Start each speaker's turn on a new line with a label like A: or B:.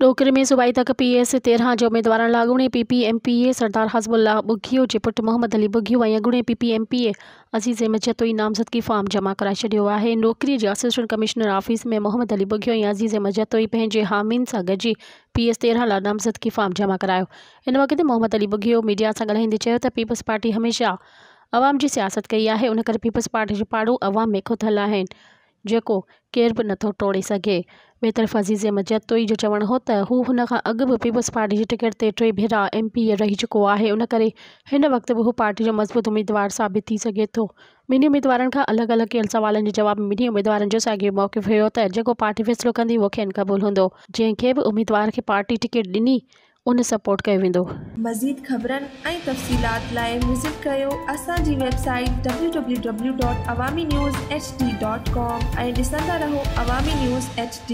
A: टोकरे में सूबाई तक PS 13 जो उम्मीदवार लाॻूणे PPMPA सरदार हज़बुल्लाह बुघियो जे पुट मोहम्मद अली बुघियो ऐं अॻूणे PPMPA अज़ीज़ अहमद जतोई नामज़दगी फॉर्म जमा कराए छॾियो आहे। नौकरीअ जे असिस्टेंट कमिश्नर ऑफिस में मोहम्मद अली बुघियो ऐं अज़ीज़ अहमद जतोई पंहिंजे हामियुनि सां गॾिजी PS 13 लाइ नामज़दगी फॉर्म जमा करायो। इन वक़्तु मोहम्मद अली बुघियो मीडिया सां ॻाल्हाईंदे चयो त पीपल्स पार्टी हमेशह अवाम जी सियासत कई आहे, उन करे पीपल्स पार्टी जो पाड़ो अवाम में खुथल आहिनि जेको केरु बि नथो टोड़े सघे। ॿिए तरफ़ अज़ीज़ अहमद जतोई जो चवणु हो त हू हुन खां अॻु बि पीपल्स पार्टी जी टिकट ते 3 भेरा MP रही चुको आहे, उन करे हिन वक़्तु बि हू पार्टी जो मज़बूत उम्मीदवार साबित थी सघे थो। ॿिन्ही उम्मीदवारनि खां अलॻि अलॻि कयल सवालनि जे जवाब में ॿिन्ही उम्मीदवारनि जो साॻियो मौक़िफ़ हुयो त जेको पार्टी फ़ैसिलो कंदी उहो खेनि क़बूल हूंदो। जंहिंखे बि उम्मीदवार खे पार्टी टिकट ॾिनी उन सपोर्ट कयो वेंदो।
B: मज़ीद ख़बरनि ऐं तफ़सीलात लाइ विज़िट कयो असांजी वेबसाइट www.awamiNewsHD.com ऐं ॾिसंदा रहो अवामी न्यूज़ HD।